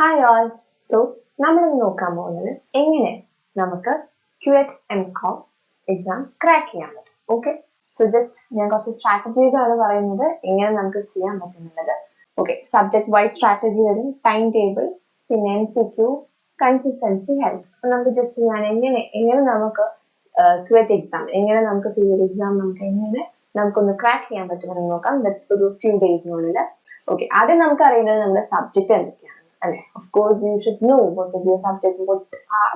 Hi all. So, നമ്മൾ ഇന്ന് നോക്കാൻ പോകുന്നത് എങ്ങനെ നമുക്ക് QET MCom എക്സാം ക്രാക്ക് ചെയ്യാൻ പറ്റും. ഓക്കെ, സോ ജസ്റ്റ് ഞാൻ കുറച്ച് സ്ട്രാറ്റജീസ് ആണ് പറയുന്നത് എങ്ങനെ നമുക്ക് ചെയ്യാൻ പറ്റുന്നുള്ളത്. ഓക്കെ, സബ്ജക്ട് വൈസ് സ്ട്രാറ്റജി വരും, ടൈം ടേബിൾ, പിന്നെ MCQ, കൺസിസ്റ്റൻസി, ഹെൽത്ത്. അപ്പോൾ നമുക്ക് ജസ്റ്റ് ഞാൻ എങ്ങനെ നമുക്ക് QET എക്സാം, എങ്ങനെ നമുക്ക് CET എക്സാം നമുക്കൊന്ന് ക്രാക്ക് ചെയ്യാൻ പറ്റുമെന്ന് നോക്കാം ഒരു ഫ്യൂ ഡേയ്സിനുള്ളിൽ. ഓക്കെ, ആദ്യം നമുക്ക് അറിയുന്നത് നമ്മുടെ സബ്ജക്ട് എന്തൊക്കെയാണ്. Of course, you should know what is your subject,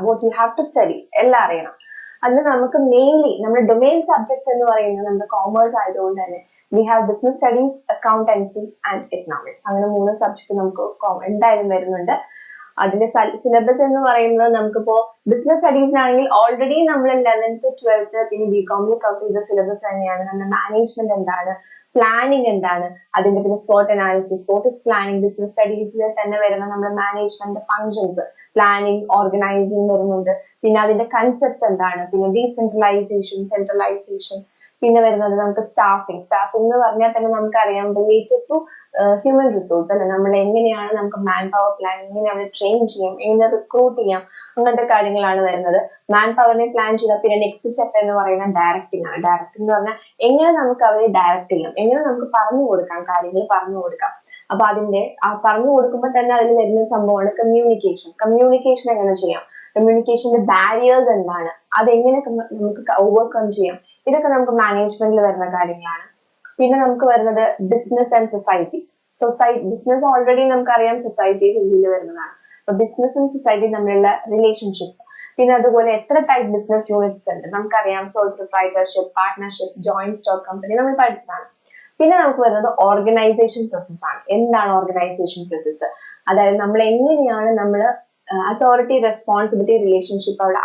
what you have to study. എല്ലാം അറിയണം. അതിന് നമുക്ക് മെയിൻലി നമ്മുടെ ഡൊമെയിൻ സബ്ജക്ട്സ് എന്ന് പറയുന്നത് നമ്മുടെ കോമേഴ്സ് ആയതുകൊണ്ട് തന്നെ we have business studies, accountancy and economics. അങ്ങനെ 3 സബ്ജക്ട് നമുക്ക് എന്തായാലും വരുന്നുണ്ട്. അതിന്റെ സിലബസ് എന്ന് പറയുന്നത് നമുക്കിപ്പോ ബിസിനസ് സ്റ്റഡീസിലാണെങ്കിൽ ഓൾറെഡി നമ്മൾ 11th 12th പിന്നെ BComൽ കവർ ചെയ്ത സിലബസ് തന്നെയാണ്. നമ്മുടെ മാനേജ്മെന്റ് എന്താണ്, പ്ലാനിങ് എന്താണ്, അതിന്റെ പിന്നെ SWOT analysis, what is planning, business സ്റ്റഡീസിൽ തന്നെ വരുന്ന നമ്മുടെ മാനേജ്മെന്റ് ഫങ്ഷൻസ്, പ്ലാനിങ്, ഓർഗനൈസിങ് വരുന്നുണ്ട്. പിന്നെ അതിന്റെ കൺസെപ്റ്റ് എന്താണ്, പിന്നെ ഡീസെൻട്രലൈസേഷൻ, സെൻട്രലൈസേഷൻ, പിന്നെ വരുന്നത് നമുക്ക് സ്റ്റാഫിംഗ് എന്ന് പറഞ്ഞാൽ തന്നെ നമുക്കറിയാം റിലേറ്റഡ് ടു ഹ്യൂമൻ റിസോഴ്സ് അല്ലെ, നമ്മൾ എങ്ങനെയാണ് നമുക്ക് മാൻ പവർ പ്ലാൻ, എങ്ങനെ അവരെ ട്രെയിൻ ചെയ്യാം, എങ്ങനെ റിക്രൂട്ട് ചെയ്യാം, അങ്ങനത്തെ കാര്യങ്ങളാണ് വരുന്നത്. മാൻ പവറിനെ പ്ലാൻ ചെയ്താൽ പിന്നെ നെക്സ്റ്റ് സ്റ്റെപ്പ് എന്ന് പറയുന്നത് ഡയറക്റ്റിംഗ് ആണ്. ഡയറക്റ്റിംഗ് എന്ന് പറഞ്ഞാൽ എങ്ങനെ നമുക്ക് അവരെ ഡയറക്റ്റ് ചെയ്യാം, എങ്ങനെ നമുക്ക് പറഞ്ഞു കൊടുക്കാം, കാര്യങ്ങൾ പറഞ്ഞു കൊടുക്കാം. അപ്പൊ അതിന്റെ പറഞ്ഞു കൊടുക്കുമ്പോൾ തന്നെ അതിൽ വരുന്ന സംഭവമാണ് കമ്മ്യൂണിക്കേഷൻ എങ്ങനെ ചെയ്യാം, കമ്മ്യൂണിക്കേഷന്റെ ബാരിയേഴ്സ് എന്താണ്, അതെങ്ങനെ നമുക്ക് ഓവർകം ചെയ്യാം, ഇതൊക്കെ നമുക്ക് മാനേജ്മെന്റിൽ വരുന്ന കാര്യങ്ങളാണ്. പിന്നെ നമുക്ക് വരുന്നത് business and society. Business already നമുക്കറിയാം സൊസൈറ്റിയുടെ ഉള്ളിൽ വരുന്നതാണ്. അപ്പൊ ബിസിനസ്സും സൊസൈറ്റി തമ്മിലുള്ള റിലേഷൻഷിപ്പ്, പിന്നെ അതുപോലെ എത്ര ടൈപ്പ് ബിസിനസ് യൂണിറ്റ്സ് ഉണ്ട് നമുക്കറിയാം, sole proprietorship, partnership, joint stock company നമ്മൾ പഠിച്ചതാണ്. പിന്നെ നമുക്ക് വരുന്നത് ഓർഗനൈസേഷൻ പ്രോസസ് ആണ്. എന്താണ് ഓർഗനൈസേഷൻ പ്രോസസ്, അതായത് നമ്മൾ എങ്ങനെയാണ് അതോറിറ്റി റെസ്പോൺസിബിലിറ്റി റിലേഷൻഷിപ്പ് അവിടെ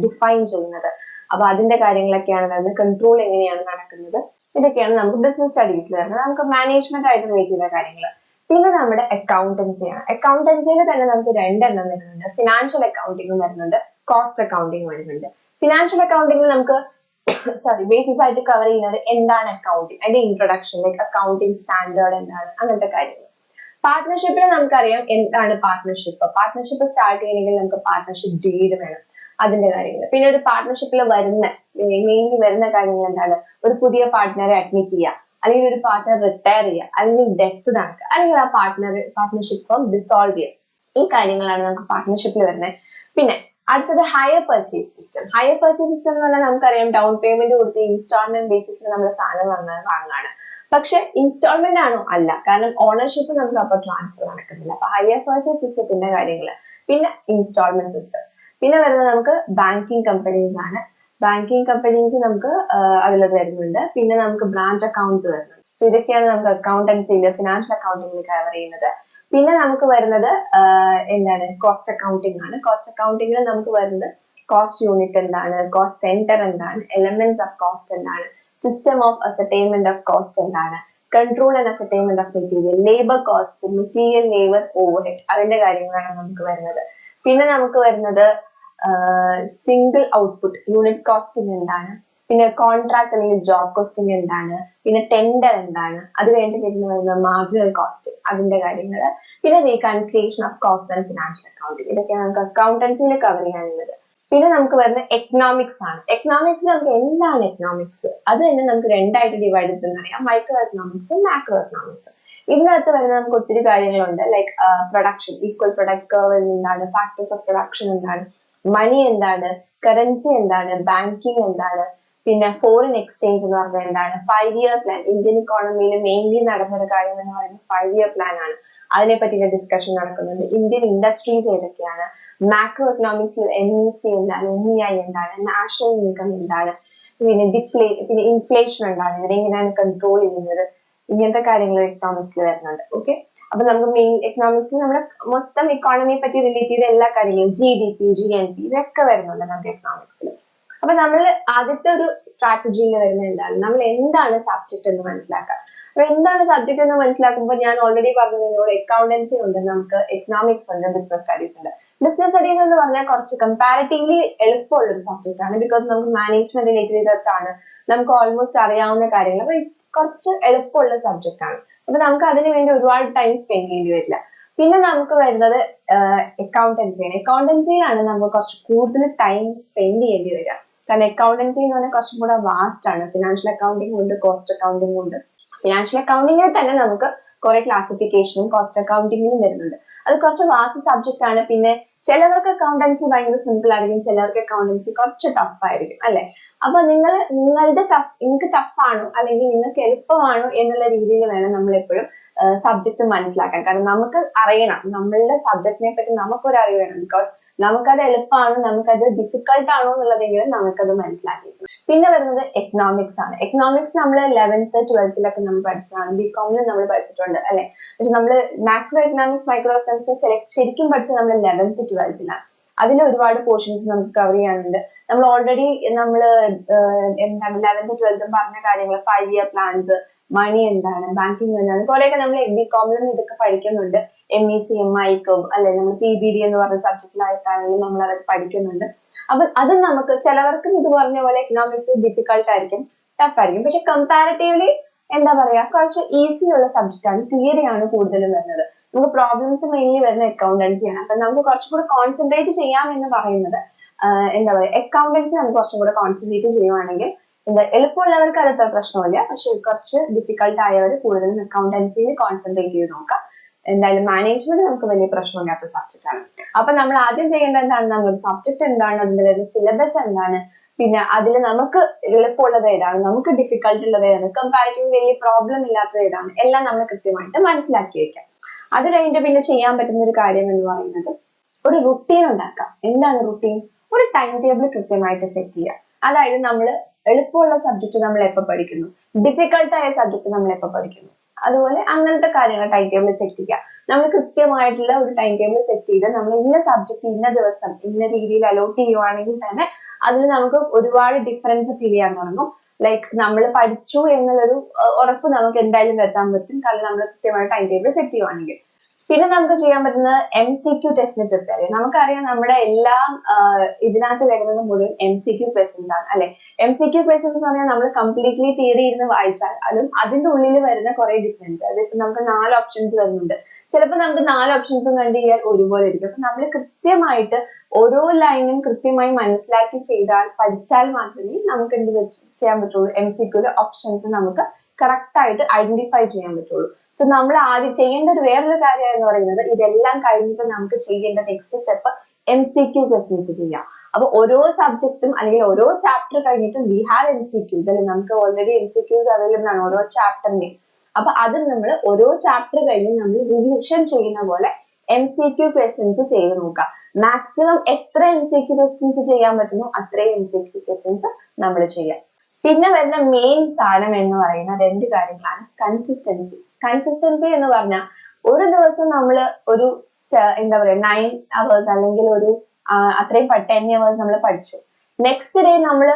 ഡിഫൈൻ ചെയ്യുന്നത്. അപ്പൊ അതിന്റെ കാര്യങ്ങളൊക്കെയാണ് വരുന്നത്. കൺട്രോൾ എങ്ങനെയാണ് നടക്കുന്നത്, ഇതൊക്കെയാണ് നമുക്ക് ബിസിനസ് സ്റ്റഡീസിൽ വരുന്നത്. നമുക്ക് മാനേജ്മെന്റ് ആയിട്ട് റിലേറ്റ് ചെയ്ത കാര്യങ്ങൾ. പിന്നെ നമ്മുടെ അക്കൗണ്ടൻസിയാണ്. അക്കൗണ്ടൻസിയിൽ തന്നെ നമുക്ക് 2 എണ്ണം വരുന്നുണ്ട്. ഫിനാൻഷ്യൽ അക്കൗണ്ടിങ്ങും വരുന്നുണ്ട്, കോസ്റ്റ് അക്കൗണ്ടിങ് വരുന്നുണ്ട്. ഫിനാൻഷ്യൽ അക്കൗണ്ടിങ്ങിൽ നമുക്ക് ബേസിസ് ആയിട്ട് കവർ ചെയ്യുന്നത് എന്താണ് അക്കൗണ്ടിങ്, അതിന്റെ ഇൻട്രൊഡക്ഷൻ, ലൈക്ക് അക്കൗണ്ടിങ് സ്റ്റാൻഡേർഡ് എന്താണ്, അങ്ങനത്തെ കാര്യങ്ങൾ. പാർട്ട്ണർഷിപ്പിൽ നമുക്കറിയാം എന്താണ് പാർട്ട്ണർഷിപ്പ് സ്റ്റാർട്ട് ചെയ്യണമെങ്കിൽ നമുക്ക് പാർട്ട്ണർഷിപ്പ് ഡീഡ് വേണം, അതിന്റെ കാര്യങ്ങൾ. പിന്നെ ഒരു പാർട്ട്ണർഷിപ്പിൽ മെയിൻലി വരുന്ന കാര്യങ്ങൾ എന്താണ്, ഒരു പുതിയ പാർട്ട്ണറെ അഡ്മിറ്റ് ചെയ്യുക, അല്ലെങ്കിൽ ഒരു പാർട്ട്ണർ റിട്ടയർ ചെയ്യുക, അല്ലെങ്കിൽ ഡെത്ത് നടക്കുക, അല്ലെങ്കിൽ ആ പാർട്ട്ണർഷിപ്പ് ഡിസോൾവ് ചെയ്യുക. ഈ കാര്യങ്ങളാണ് നമുക്ക് പാർട്ട്ണർഷിപ്പിൽ വരുന്നത്. പിന്നെ അടുത്തത് ഹയർ പർച്ചേസ് സിസ്റ്റം എന്ന് പറഞ്ഞാൽ നമുക്കറിയാം ഡൗൺ പേയ്മെന്റ് കൊടുത്ത് ഇൻസ്റ്റാൾമെന്റ് ബേസിസിൽ നമ്മൾ സാധനം വാങ്ങാണ്. പക്ഷെ ഇൻസ്റ്റാൾമെന്റ് ആണോ, അല്ല, കാരണം ഓണർഷിപ്പ് നമുക്ക് അപ്പോൾ ട്രാൻസ്ഫർ നടക്കുന്നില്ല. അപ്പൊ ഹയർ പർച്ചേസ് സിസ്റ്റത്തിന്റെ കാര്യങ്ങൾ, പിന്നെ ഇൻസ്റ്റാൾമെന്റ് സിസ്റ്റം. പിന്നെ വരുന്നത് നമുക്ക് ബാങ്കിങ് കമ്പനീസ് ആണ്. ബാങ്കിങ് കമ്പനീസ് നമുക്ക് അതിലത് വരുന്നുണ്ട്. പിന്നെ നമുക്ക് ബ്രാഞ്ച് അക്കൗണ്ട്സ് വരുന്നുണ്ട്. സോ ഇതൊക്കെയാണ് നമുക്ക് അക്കൗണ്ടൻസിയിൽ, ഫിനാൻഷ്യൽ അക്കൗണ്ടിങ്ങിൽ കവർ ചെയ്യുന്നത്. പിന്നെ നമുക്ക് വരുന്നത് എന്താണ്, കോസ്റ്റ് അക്കൗണ്ടിങ് ആണ്. കോസ്റ്റ് അക്കൗണ്ടിങ്ങിൽ നമുക്ക് വരുന്നത് കോസ്റ്റ് യൂണിറ്റ് എന്താണ്, കോസ്റ്റ് സെന്റർ എന്താണ്, എലമെന്റ്സ് ഓഫ് കോസ്റ്റ് എന്താണ്, system of ascertainment of cost എന്താണ്, control and ascertainment of material, labour cost, material, labour, overhead, അതിന്റെ കാര്യങ്ങളാണ് നമുക്ക് വരുന്നത്. പിന്നെ നമുക്ക് വരുന്നത് സിംഗിൾ ഔട്ട്പുട്ട് യൂണിറ്റ് കോസ്റ്റിംഗ് എന്താണ്, പിന്നെ കോൺട്രാക്ട് അല്ലെങ്കിൽ ജോബ് കോസ്റ്റിംഗ് എന്താണ്, പിന്നെ ടെൻഡർ എന്താണ്, അത് കഴിഞ്ഞിട്ട് പിന്നെ വരുന്നത് മാർജിനൽ കോസ്റ്റിംഗ്, അതിന്റെ കാര്യങ്ങൾ. പിന്നെ reconciliation of cost and financial accounting, ഇതൊക്കെയാണ് നമുക്ക് അക്കൗണ്ടൻസിയിൽ കവർ ചെയ്യാനുള്ളത്. പിന്നെ നമുക്ക് വരുന്ന എക്കണോമിക്സ് ആണ്. എക്കണോമിക്സിൽ നമുക്ക് എന്താണ് എക്കണോമിക്സ്, അത് തന്നെ നമുക്ക് 2 ആയിട്ട് ഡിവൈഡ് ചെയ്തെന്നറിയാം, മൈക്രോ എക്കണോമിക്സും മാക്രോ എക്കണോമിക്സും. ഇതിനകത്ത് വരുന്ന നമുക്ക് ഒത്തിരി കാര്യങ്ങളുണ്ട്, like production, equal product curve എന്താണ്, ഫാക്ടേഴ്സ് ഓഫ് പ്രൊഡക്ഷൻ എന്താണ്, മണി എന്താണ്, കറൻസി എന്താണ്, ബാങ്കിങ് എന്താണ്, പിന്നെ ഫോറിൻ എക്സ്ചേഞ്ച് എന്ന് പറഞ്ഞാൽ എന്താണ്, 5-year പ്ലാൻ. ഇന്ത്യൻ ഇക്കോണമിയിൽ മെയിൻലി നടന്നൊരു കാര്യം എന്ന് പറയുന്നത് 5-year പ്ലാൻ ആണ്. അതിനെ പറ്റിയുള്ള ഡിസ്കഷൻ നടക്കുന്നുണ്ട്. ഇന്ത്യൻ ഇൻഡസ്ട്രീസ് ഏതൊക്കെയാണ്, മാക്രോ എക്കണോമിക്സിൽ NEC എന്താണ്, NEI എന്താണ്, നാഷണൽ ഇൻകം എന്താണ്, പിന്നെ ഇൻഫ്ലേഷൻ എന്താണ്, ഇതിനെങ്ങനെയാണ് കൺട്രോൾ ചെയ്യുന്നത്, ഇങ്ങനത്തെ കാര്യങ്ങൾ എക്കണോമിക്സിൽ വരുന്നുണ്ട്. ഓക്കെ, അപ്പൊ നമുക്ക് മെയിൻ എക്കണോമിക്സിൽ നമ്മുടെ മൊത്തം ഇക്കോണമിയെ പറ്റി റിലേറ്റ് ചെയ്ത എല്ലാ കാര്യങ്ങളും, GDP, GNP, ഇതൊക്കെ വരുന്നുണ്ട് നമുക്ക് എക്കണോമിക്സിൽ. അപ്പൊ നമ്മൾ ആദ്യത്തെ ഒരു സ്ട്രാറ്റജിയിൽ വരുന്നത് എന്താണ്, നമ്മൾ എന്താണ് സബ്ജക്ട് എന്ന് മനസ്സിലാക്കുക. അപ്പൊ എന്താണ് സബ്ജക്ട് എന്ന് മനസ്സിലാക്കുമ്പോൾ ഞാൻ ഓൾറെഡി പറഞ്ഞതിനോട് അക്കൗണ്ടൻസി ഉണ്ട്, നമുക്ക് എക്കണോമിക്സ് ഉണ്ട്, ബിസിനസ് സ്റ്റഡീസ് ഉണ്ട്. ബിസിനസ് സ്റ്റഡീസ് എന്ന് പറഞ്ഞാൽ കുറച്ച് കമ്പാരിറ്റീവ്ലി എളുപ്പമുള്ള ഒരു സബ്ജക്ട് ആണ്, ബിക്കോസ് നമുക്ക് മാനേജ്മെന്റ് റിലേറ്റ് ചെയ്തിട്ടാണ്, നമുക്ക് ഓൾമോസ്റ്റ് അറിയാവുന്ന കാര്യങ്ങൾ. അപ്പൊ കുറച്ച് എളുപ്പമുള്ള സബ്ജക്ട് ആണ്. അപ്പൊ നമുക്ക് അതിനു വേണ്ടി ഒരുപാട് ടൈം സ്പെൻഡ് ചെയ്യേണ്ടി വരില്ല. പിന്നെ നമുക്ക് വരുന്നത് അക്കൗണ്ടൻസിയാണ്. അക്കൗണ്ടൻസിയിലാണ് നമുക്ക് കുറച്ച് കൂടുതൽ ടൈം സ്പെൻഡ് ചെയ്യേണ്ടി വരിക. കാരണം അക്കൗണ്ടൻസി എന്ന് പറഞ്ഞാൽ കുറച്ചും കൂടെ വാസ്റ്റ് ആണ്. ഫിനാൻഷ്യൽ അക്കൗണ്ടിങ് ഉണ്ട്, കോസ്റ്റ് അക്കൗണ്ടിങ് ഉണ്ട്. ഫിനാൻഷ്യൽ അക്കൗണ്ടിങ്ങിൽ തന്നെ നമുക്ക് കുറെ ക്ലാസിഫിക്കേഷനും കോസ്റ്റ് അക്കൗണ്ടിങ്ങിലും വരുന്നുണ്ട്. അത് കുറച്ച് വാസ്റ്റ് സബ്ജക്റ്റ് ആണ്. പിന്നെ ചിലവർക്ക് അക്കൗണ്ടൻസി ഭയങ്കര സിമ്പിൾ ആയിരിക്കും, ചിലവർക്ക് അക്കൗണ്ടൻസി കുറച്ച് ടഫ് ആയിരിക്കും അല്ലെ. അപ്പൊ നിങ്ങൾക്ക് ടഫ് ആണോ അല്ലെങ്കിൽ നിങ്ങൾക്ക് എളുപ്പമാണോ എന്നുള്ള രീതിയിൽ വേണം നമ്മൾ എപ്പോഴും സബ്ജക്ട് മനസ്സിലാക്കാൻ. കാരണം നമുക്ക് അറിയണം നമ്മളുടെ സബ്ജക്റ്റിനെ പറ്റി നമുക്കൊരു അറിവ് വേണം. ബിക്കോസ് നമുക്കത് എളുപ്പമാണോ നമുക്കത് ഡിഫിക്കൾട്ട് ആണോ എന്നുള്ളതെങ്കിലും നമുക്കത് മനസ്സിലാക്കിയിരിക്കണം. പിന്നെ വരുന്നത് എക്കണോമിക്സ് ആണ്. എക്കണോമിക്സ് നമ്മൾ 11th 12th നമ്മൾ പഠിച്ചതാണ്, ബികോമിൽ നമ്മൾ പഠിച്ചിട്ടുണ്ട് അല്ലെ. പക്ഷെ നമ്മൾ മാക്രോ എക്കണോമിക്സ് മൈക്രോ എക്കണോമിക്സ് ശരിക്കും പഠിച്ചത് നമ്മൾ 11th 12th അതിൽ ഒരുപാട് പോർഷൻസ് നമുക്ക് കവർ ചെയ്യാനുണ്ട്. നമ്മൾ ഓൾറെഡി എന്താണ് 11th 12th പറഞ്ഞ കാര്യങ്ങൾ, 5 year പ്ലാൻസ്, മണി എന്താണ്, ബാങ്കിങ് എന്താണ്, കുറെയൊക്കെ നമ്മൾ ബികോമിലും ഇതൊക്കെ പഠിക്കുന്നുണ്ട്. MEC MICom അല്ലെ, നമ്മൾ PBD എന്ന് പറഞ്ഞ സബ്ജക്റ്റിലായിട്ടാണെങ്കിലും നമ്മൾ അതൊക്കെ പഠിക്കുന്നുണ്ട്. അപ്പൊ അത് നമുക്ക് ചിലവർക്കും ഇത് പറഞ്ഞ പോലെ എക്കണോമിക്സ് ഡിഫിക്കൾട്ട് ആയിരിക്കും, ടഫ് ആയിരിക്കും. പക്ഷെ കമ്പാരിറ്റീവ്ലി എന്താ പറയാ കുറച്ച് ഈസി ഉള്ള സബ്ജക്റ്റ് ആണ്. തിയറിയാണ് കൂടുതലും വരുന്നത്. നമുക്ക് പ്രോബ്ലംസ് മെയിൻലി വരുന്ന അക്കൗണ്ടൻസിയാണ്. അപ്പൊ നമുക്ക് കുറച്ചും കൂടെ കോൺസെൻട്രേറ്റ് ചെയ്യാം എന്ന് പറയുന്നത് എന്താ പറയാ അക്കൗണ്ടൻസി നമുക്ക് കുറച്ചും കൂടെ കോൺസെൻട്രേറ്റ് ചെയ്യുവാണെങ്കിൽ എളുപ്പമുള്ളവർക്ക് അത് അത്ര പ്രശ്നമില്ല. പക്ഷെ കുറച്ച് ഡിഫിക്കൽട്ട് ആയവർ കൂടുതലും അക്കൗണ്ടൻസിയിൽ കോൺസെൻട്രേറ്റ് ചെയ്ത് നോക്കാം. എന്തായാലും മാനേജ്മെന്റ് നമുക്ക് വലിയ പ്രശ്നമില്ലാത്ത സബ്ജക്റ്റ് ആണ്. അപ്പൊ നമ്മൾ ആദ്യം ചെയ്യേണ്ടത് എന്താണ്, നമ്മുടെ സബ്ജക്ട് എന്താണ്, അതിന്റെ വരുന്ന സിലബസ് എന്താണ്, പിന്നെ അതിൽ നമുക്ക് എളുപ്പമുള്ളത് ഏതാണ്, നമുക്ക് ഡിഫിക്കൽട്ട് ഉള്ളത് ഏതാണ്, കമ്പാരിറ്റീവ് വലിയ പ്രോബ്ലം ഇല്ലാത്തത് ഏതാണ്, എല്ലാം നമ്മൾ കൃത്യമായിട്ട് മനസ്സിലാക്കി വെക്കാം. അത് കഴിഞ്ഞിട്ട് പിന്നെ ചെയ്യാൻ പറ്റുന്ന ഒരു കാര്യം എന്ന് പറയുന്നത് ഒരു റുട്ടീൻ ഉണ്ടാക്കാം. എന്താണ് റുട്ടീൻ? ഒരു ടൈം ടേബിൾ കൃത്യമായിട്ട് സെറ്റ് ചെയ്യുക. അതായത് നമ്മൾ എളുപ്പമുള്ള സബ്ജക്ട് നമ്മൾ എപ്പോൾ പഠിക്കുന്നു, ഡിഫിക്കൽട്ട് ആയ സബ്ജക്ട് നമ്മൾ എപ്പോൾ പഠിക്കുന്നു, അതുപോലെ അങ്ങനത്തെ കാര്യങ്ങൾ ടൈം ടേബിൾ സെറ്റ് ചെയ്യുക. നമ്മൾ കൃത്യമായിട്ടുള്ള ഒരു ടൈം ടേബിൾ സെറ്റ് ചെയ്ത് നമ്മൾ ഇന്ന സബ്ജക്ട് ഇന്ന ദിവസം ഇന്ന രീതിയിൽ അലോട്ട് ചെയ്യുവാണെങ്കിൽ തന്നെ അതിൽ നമുക്ക് ഒരുപാട് ഡിഫറൻസ് ഫീൽ ചെയ്യാൻ തുടങ്ങും. ലൈക്ക് നമ്മൾ പഠിച്ചു എന്നുള്ളൊരു ഉറപ്പ് നമുക്ക് എന്തായാലും വരുത്താൻ പറ്റും, കാരണം നമ്മൾ കൃത്യമായ ടൈം ടേബിൾ സെറ്റ് ചെയ്യുവാണെങ്കിൽ. പിന്നെ നമുക്ക് ചെയ്യാൻ പറ്റുന്നത് MCQ ടെസ്റ്റിന് പ്രിപ്പയർ ചെയ്യാം. നമുക്കറിയാം നമ്മുടെ എല്ലാം ഇതിനകത്ത് വരുന്നത് മുഴുവൻ MCQ ക്വസ്റ്റ്യൻസ് ആണ് അല്ലെ. MCQ ക്വസ്റ്റ്യൻസ് എന്ന് പറഞ്ഞാൽ നമ്മൾ കംപ്ലീറ്റ്ലി തിയറി ഇരുന്ന് വായിച്ചാൽ അതും അതിന്റെ ഉള്ളിൽ വരുന്ന കുറെ ഡിഫറൻസ്, അതിപ്പോ നമുക്ക് 4 ഓപ്ഷൻസ് വരുന്നുണ്ട്. ചിലപ്പോൾ നമുക്ക് 4 ഓപ്ഷൻസും കണ്ടു കഴിഞ്ഞാൽ ഒരുപോലെ ഇരിക്കും. അപ്പൊ നമ്മൾ കൃത്യമായിട്ട് ഓരോ ലൈനും കൃത്യമായി മനസ്സിലാക്കി പഠിച്ചാൽ മാത്രമേ നമുക്ക് എന്ത് ചെയ്യാൻ പറ്റുള്ളൂ, MCQയിലെ ഓപ്ഷൻസ് നമുക്ക് കറക്റ്റ് ആയിട്ട് ഐഡന്റിഫൈ ചെയ്യാൻ പറ്റുള്ളൂ. സോ നമ്മൾ ആദ്യം ചെയ്യേണ്ട വേറൊരു കാര്യം എന്ന് പറയുന്നത് ഇതെല്ലാം കഴിഞ്ഞിട്ട് നമുക്ക് ചെയ്യേണ്ട നെക്സ്റ്റ് സ്റ്റെപ്പ് MCQ ക്വസ്റ്റ്യൻസ് ചെയ്യാം. അപ്പൊ ഓരോ സബ്ജക്റ്റും അല്ലെങ്കിൽ ഓരോ ചാപ്റ്റർ കഴിഞ്ഞിട്ടും വി ഹാവ് MCQs അല്ലെ, നമുക്ക് ഓൾറെഡി MCQs അവൈലബിൾ ആണ് ഓരോ ചാപ്റ്ററിന്റെയും. അപ്പൊ അത് നമ്മൾ ഓരോ ചാപ്റ്റർ കഴിഞ്ഞ് നമ്മൾ റിവിഷൻ ചെയ്യുന്ന പോലെ MCQ ക്വസ്റ്റ്യൻസ് ചെയ്ത് നോക്കാം. മാക്സിമം എത്ര MCQ ക്വസ്റ്റ്യൻസ് ചെയ്യാൻ പറ്റുമോ അത്രയും MCQ ക്വസ്റ്റ്യൻസ് നമ്മൾ ചെയ്യാം. പിന്നെ വരുന്ന മെയിൻ സാധനം എന്ന് പറയുന്ന 2 കാര്യങ്ങളാണ് കൺസിസ്റ്റൻസി. കൺസിസ്റ്റൻസി എന്ന് പറഞ്ഞാൽ ഒരു ദിവസം നമ്മൾ ഒരു എന്താ പറയാ 9 hours അല്ലെങ്കിൽ ഒരു അത്രയും 10 hours നമ്മൾ പഠിച്ചു. നെക്സ്റ്റ് ഡേ നമ്മൾ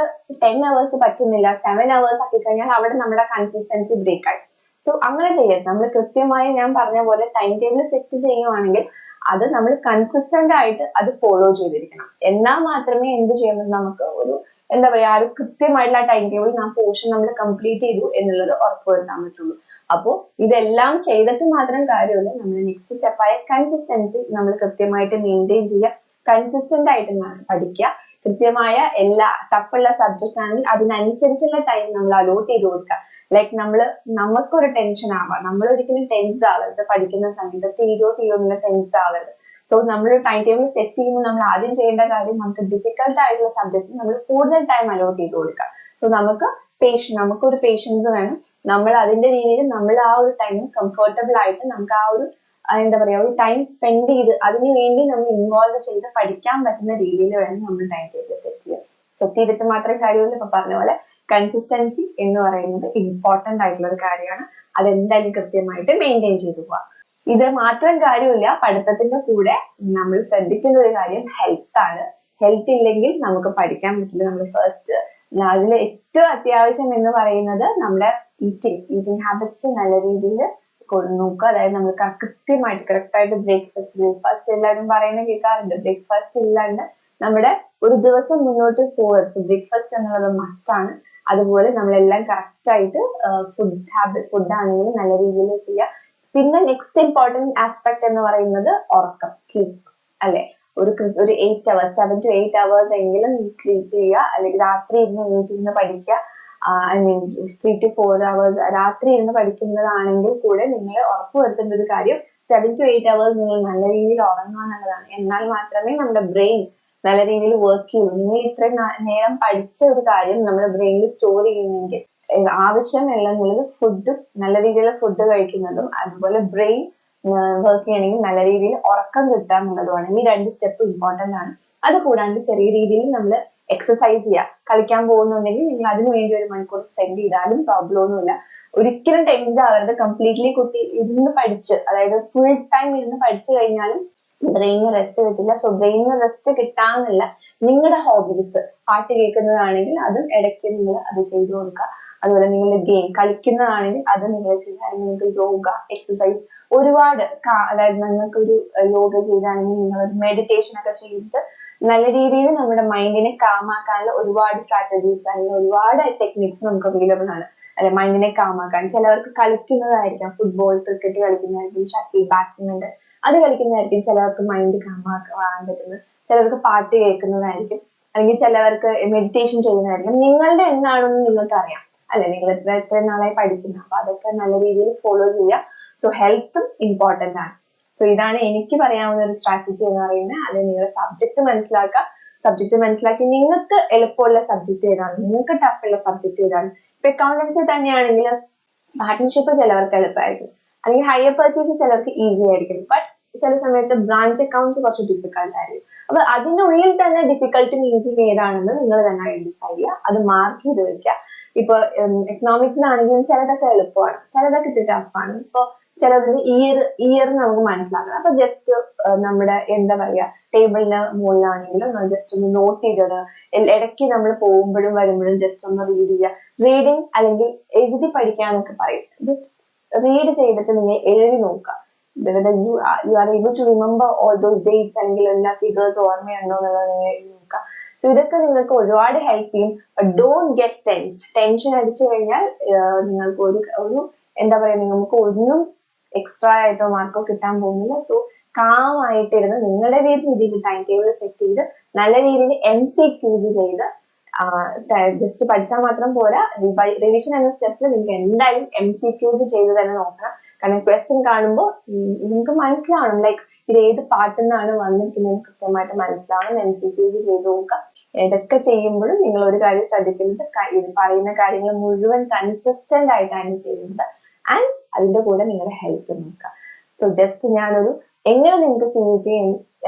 10 hours പറ്റുന്നില്ല, 7 hours ആക്കി കഴിഞ്ഞാൽ അവിടെ നമ്മുടെ കൺസിസ്റ്റൻസി ബ്രേക്ക് ആയി. സോ അങ്ങനെ ചെയ്യരുത്. നമ്മൾ കൃത്യമായി ഞാൻ പറഞ്ഞ പോലെ ടൈം ടേബിൾ സെറ്റ് ചെയ്യുവാണെങ്കിൽ അത് നമ്മൾ കൺസിസ്റ്റന്റ് ആയിട്ട് അത് ഫോളോ ചെയ്തിരിക്കണം. എന്നാൽ മാത്രമേ എന്ത് ചെയ്യുമ്പോൾ നമുക്ക് ഒരു എന്താ പറയാ ഒരു കൃത്യമായിട്ടുള്ള ടൈം ടേബിൾ ആ പോർഷൻ നമ്മൾ കംപ്ലീറ്റ് ചെയ്തു എന്നുള്ളത് ഉറപ്പുവരുത്താൻ പറ്റുള്ളൂ. അപ്പോൾ ഇതെല്ലാം ചെയ്തിട്ട് മാത്രം കാര്യമില്ല, നമ്മൾ നെക്സ്റ്റ് സ്റ്റെപ്പായ കൺസിസ്റ്റൻസി നമ്മൾ കൃത്യമായിട്ട് മെയിൻറ്റെയിൻ ചെയ്യുക. കൺസിസ്റ്റന്റ് ആയിട്ട് പഠിക്കുക. കൃത്യമായ എല്ലാ ടഫുള്ള സബ്ജക്റ്റ് ആണെങ്കിൽ അതിനനുസരിച്ചുള്ള ടൈം നമ്മൾ അലോട്ട് ചെയ്ത് കൊടുക്കുക. ലൈക്ക് നമുക്കൊരു ടെൻഷൻ ആവാം, നമ്മൾ ഒരിക്കലും ടെൻസ്ഡ് ആവരുത്. പഠിക്കുന്ന സമയത്ത് തീരോ എന്നുള്ള ടെൻസ്ഡ് ആവരുത്. സോ നമ്മൾ ടൈം ടേബിൾ സെറ്റ് ചെയ്യുമ്പോൾ നമ്മൾ ആദ്യം ചെയ്യേണ്ട കാര്യം നമുക്ക് ഡിഫിക്കൽട്ട് ആയിട്ടുള്ള സബ്ജക്റ്റ് നമ്മൾ കൂടുതൽ ടൈം അലോട്ട് ചെയ്ത് കൊടുക്കുക. സോ നമുക്കൊരു പേഷ്യൻസ് വേണം. നമ്മൾ അതിന്റെ രീതിയിൽ നമ്മൾ ആ ഒരു ടൈം കംഫർട്ടബിൾ ആയിട്ട് നമുക്ക് ആ ഒരു എന്താ പറയാ ഒരു ടൈം സ്പെൻഡ് ചെയ്ത് അതിനു വേണ്ടി നമ്മൾ ഇൻവോൾവ് ചെയ്ത് പഠിക്കാൻ പറ്റുന്ന രീതിയിൽ വേണം നമ്മൾ ടൈം ടേബിൾ സെറ്റ് ചെയ്യുക. സെറ്റ് ചെയ്തിട്ട് മാത്രം കാര്യമില്ല. ഇപ്പൊ പറഞ്ഞ പോലെ കൺസിസ്റ്റൻസി എന്ന് പറയുന്നത് ഇമ്പോർട്ടന്റ് ആയിട്ടുള്ള ഒരു കാര്യമാണ്. അതെന്തായാലും കൃത്യമായിട്ട് മെയിൻറ്റെയിൻ ചെയ്തു പോവാം. ഇത് മാത്രം കാര്യമില്ല, പഠിത്തത്തിന്റെ കൂടെ നമ്മൾ ശ്രദ്ധിക്കേണ്ട ഒരു കാര്യം ഹെൽത്ത് ആണ്. ഹെൽത്ത് ഇല്ലെങ്കിൽ നമുക്ക് പഠിക്കാൻ പറ്റില്ല. നമ്മൾ ഫസ്റ്റ് അതിൽ ഏറ്റവും അത്യാവശ്യം എന്ന് പറയുന്നത് നമ്മുടെ ഈറ്റിംഗ് ഹാബിറ്റ്സ് നല്ല രീതിയിൽ നോക്കുക. അതായത് നമ്മൾ കൃത്യമായിട്ട് കറക്റ്റായിട്ട് ബ്രേക്ക്ഫാസ്റ്റ് എല്ലാവരും പറയുന്നത് കേൾക്കാറുണ്ട്. ബ്രേക്ക്ഫാസ്റ്റ് ഇല്ലാണ്ട് നമ്മുടെ ഒരു ദിവസം മുന്നോട്ട് പോകരുത്. ബ്രേക്ക്ഫാസ്റ്റ് എന്നുള്ളത് മസ്റ്റ് ആണ്. അതുപോലെ നമ്മളെല്ലാം കറക്റ്റ് ആയിട്ട് ഫുഡ് ആണെങ്കിലും നല്ല രീതിയിൽ ചെയ്യുക. പിന്നെ നെക്സ്റ്റ് ഇമ്പോർട്ടൻറ്റ് ആസ്പെക്ട് എന്ന് പറയുന്നത് ഉറക്കം, സ്ലീപ്പ് അല്ലെ. ഒരു 8 hours 7 to 8 hours എങ്കിലും സ്ലീപ്പ് ചെയ്യുക, അല്ലെങ്കിൽ രാത്രി ഇരുന്ന് പഠിക്കുക. ഐ മീൻ 3 to 4 hours രാത്രി ഇരുന്ന് പഠിക്കുന്നതാണെങ്കിൽ കൂടെ നിങ്ങൾ ഉറപ്പുവരുത്തേണ്ട ഒരു കാര്യം 7 to 8 hours നിങ്ങൾ നല്ല രീതിയിൽ ഉറങ്ങുക എന്നുള്ളതാണ്. എന്നാൽ മാത്രമേ നമ്മുടെ ബ്രെയിൻ നല്ല രീതിയിൽ വർക്ക് ചെയ്യുള്ളൂ. നിങ്ങൾ ഇത്രയും നേരം പഠിച്ച ഒരു കാര്യം നമ്മുടെ ബ്രെയിനിൽ സ്റ്റോർ ചെയ്യുന്നെങ്കിൽ ആവശ്യമുള്ളത് ഫുഡ്, നല്ല രീതിയിലുള്ള ഫുഡ് കഴിക്കുന്നതും അതുപോലെ ബ്രെയിൻ വർക്ക് ചെയ്യണമെങ്കിൽ നല്ല രീതിയിൽ ഉറക്കം കിട്ടുക എന്നുള്ളതുമാണ്. ഈ 2 സ്റ്റെപ്പ് ഇമ്പോർട്ടൻ്റ് ആണ്. അത് കൂടാണ്ട് ചെറിയ രീതിയിൽ നമ്മൾ എക്സസൈസ് ചെയ്യുക. കളിക്കാൻ പോകുന്നുണ്ടെങ്കിൽ നിങ്ങൾ അതിനു വേണ്ടി 1 മണിക്കൂർ സ്പെൻഡ് ചെയ്താലും പ്രോബ്ലം ഒന്നുമില്ല. ഒരിക്കലും ടെൻസ്ഡ് ആവരുത്. കംപ്ലീറ്റ്ലി ഇരുന്ന് പഠിച്ച്, അതായത് ഫുൾ ടൈം ഇരുന്ന് പഠിച്ചു കഴിഞ്ഞാലും ബ്രെയിനിന് റെസ്റ്റ് കിട്ടില്ല. സോ ബ്രെയിനിന് റെസ്റ്റ് കിട്ടാന്നില്ല, നിങ്ങളുടെ ഹോബീസ്, പാട്ട് കേൾക്കുന്നതാണെങ്കിൽ അതും ഇടയ്ക്ക് നിങ്ങൾ അത് ചെയ്തു കൊടുക്കുക. അതുപോലെ നിങ്ങളുടെ ഗെയിം കളിക്കുന്നതാണെങ്കിൽ അത് നിങ്ങൾ ചെയ്യുക. നിങ്ങൾക്ക് യോഗ, എക്സസൈസ് ഒരുപാട്, അതായത് നിങ്ങൾക്കൊരു യോഗ ചെയ്താണെങ്കിൽ നിങ്ങളൊരു മെഡിറ്റേഷൻ ഒക്കെ ചെയ്തിട്ട് നല്ല രീതിയിൽ നമ്മുടെ മൈൻഡിനെ കാമാക്കാനുള്ള ഒരുപാട് സ്ട്രാറ്റജീസ് അല്ലെങ്കിൽ ഒരുപാട് ടെക്നിക്സ് നമുക്ക് അവൈലബിൾ ആണ് അല്ലെ, മൈൻഡിനെ കാമാക്കാൻ. ചിലവർക്ക് കളിക്കുന്നതായിരിക്കാം, ഫുട്ബോൾ, ക്രിക്കറ്റ് കളിക്കുന്നതായിരിക്കും, ഷട്ടിൽ, ബാഡ്മിന്റൺ അത് കളിക്കുന്നതായിരിക്കും ചിലവർക്ക് മൈൻഡ് കാമാക്കാൻ പറ്റുന്നത്. ചിലവർക്ക് പാട്ട് കേൾക്കുന്നതായിരിക്കും, അല്ലെങ്കിൽ ചിലവർക്ക് മെഡിറ്റേഷൻ ചെയ്യുന്നതായിരിക്കും. നിങ്ങളുടെ എന്താണെന്ന് നിങ്ങൾക്ക് അറിയാം അല്ലെ, നിങ്ങൾ എത്ര നാളായി പഠിക്കുന്നത്, അപ്പൊ അതൊക്കെ നല്ല രീതിയിൽ ഫോളോ ചെയ്യുക. സോ ഹെൽത്തും ഇമ്പോർട്ടൻ്റ് ആണ്. സോ ഇതാണ് എനിക്ക് പറയാവുന്ന ഒരു സ്ട്രാറ്റജി എന്ന് പറയുന്നത്. അത് നിങ്ങളുടെ സബ്ജക്ട് മനസ്സിലാക്കുക. സബ്ജക്ട് മനസ്സിലാക്കി നിങ്ങൾക്ക് എളുപ്പമുള്ള സബ്ജക്ട് ഏതാണ്, നിങ്ങൾക്ക് ടഫുള്ള സബ്ജക്ട് ഏതാണ്. ഇപ്പൊ അക്കൗണ്ടൻസി തന്നെയാണെങ്കിൽ പാർട്ട്ണർഷിപ്പ് ചിലവർക്ക് എളുപ്പമായിരിക്കും, അല്ലെങ്കിൽ ഹയർ പർച്ചേസ് ചിലർക്ക് ഈസി ആയിരിക്കും. ബട്ട് ചില സമയത്ത് ബ്രാഞ്ച് അക്കൗണ്ട്സ് കുറച്ച് ഡിഫിക്കൽട്ട് ആയിരിക്കും. അപ്പൊ അതിനുള്ളിൽ തന്നെ ഡിഫിക്കൽട്ടും ഈസിയും ഏതാണെന്ന് നിങ്ങൾ തന്നെ ഐഡന്റിഫൈ ചെയ്യുക, അത് മാർക്ക് ചെയ്ത് വെക്കുക. ഇപ്പൊ എക്കണോമിക്സിലാണെങ്കിലും ചിലതൊക്കെ എളുപ്പമാണ്, ചിലതൊക്കെ ടഫാണ്. ഇപ്പൊ ചിലതിന് ഇയർ നമുക്ക് മനസ്സിലാക്കണം. അപ്പൊ ജസ്റ്റ് നമ്മുടെ എന്താ പറയാ, ടേബിളിന് മുകളിലാണെങ്കിലും ജസ്റ്റ് ഒന്ന് നോട്ട് ചെയ്തത്, ഇടയ്ക്ക് നമ്മൾ പോകുമ്പോഴും വരുമ്പോഴും ജസ്റ്റ് ഒന്ന് റീഡ് ചെയ്യുക. റീഡിങ് അല്ലെങ്കിൽ എഴുതി പഠിക്കാന്നൊക്കെ പറയും. ജസ്റ്റ് റീഡ് ചെയ്തിട്ട് നിങ്ങൾ എഴുതി നോക്കുക. You are able to remember all those dates, അല്ലെങ്കിൽ എല്ലാ ഫിഗേഴ്സ് ഓർമ്മയുണ്ടോ എന്നുള്ളത് നിങ്ങൾ എഴുതി നോക്കുക. സോ ഇതൊക്കെ നിങ്ങൾക്ക് ഒരുപാട് ഹെൽപ്പ് ചെയ്യും. Don't get tensed. ടെൻഷൻ അടിച്ചു കഴിഞ്ഞാൽ നിങ്ങൾക്ക് ഒരു എന്താ പറയാ, നിങ്ങൾക്ക് ഒന്നും എക്സ്ട്രാ ആയിട്ടോ മാർക്കോ കിട്ടാൻ പോകുന്നില്ല. സോ കാം ആയിട്ടിരുന്ന് നിങ്ങളുടെ രീതിയിൽ ടൈം ടേബിൾ സെറ്റ് ചെയ്ത് നല്ല രീതിയിൽ MCQs ചെയ്ത് ജസ്റ്റ് പഠിച്ചാൽ മാത്രം പോരാ. റിവിഷൻ എന്ന സ്റ്റെപ്പിൽ നിങ്ങൾക്ക് എന്തായാലും MCQs ചെയ്ത് തന്നെ നോക്കണം. കാരണം ക്വസ്റ്റ്യൻ കാണുമ്പോൾ നിങ്ങൾക്ക് മനസ്സിലാവണം, ലൈക്ക് ഇത് ഏത് പാട്ടിൽ നിന്നാണ് വന്നിരിക്കുന്നത് കൃത്യമായിട്ട് മനസ്സിലാവണം. MCQs ചെയ്ത് നോക്കുക. ഇതൊക്കെ ചെയ്യുമ്പോഴും നിങ്ങൾ ഒരു കാര്യം ശ്രദ്ധിക്കുന്നത്, ഇത് പറയുന്ന കാര്യങ്ങൾ മുഴുവൻ കൺസിസ്റ്റന്റ് ആയിട്ടാണ് ചെയ്യുന്നത്. ആൻഡ് അതിന്റെ കൂടെ നിങ്ങളുടെ ഹെൽത്ത് നോക്കുക. സോ ജസ്റ്റ് ഞാനൊരു എങ്ങനെ നിങ്ങൾക്ക് CUET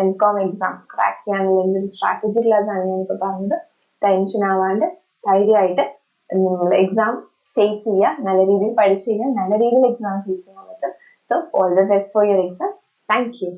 MCom എക്സാം ക്രാക്ക് ചെയ്യാനുള്ള ഒരു സ്ട്രാറ്റജി ക്ലാസ് ആണ് ഞാനിപ്പോൾ പറഞ്ഞത്. ടെൻഷൻ ആവാണ്ട് ധൈര്യമായിട്ട് നിങ്ങൾ എക്സാം ഫേസ് ചെയ്യുക. നല്ല രീതിയിൽ പഠിച്ചു കഴിഞ്ഞാൽ നല്ല രീതിയിൽ എക്സാം ഫേസ് ചെയ്യാൻ പറ്റും. So all the best for your exam. Thank you.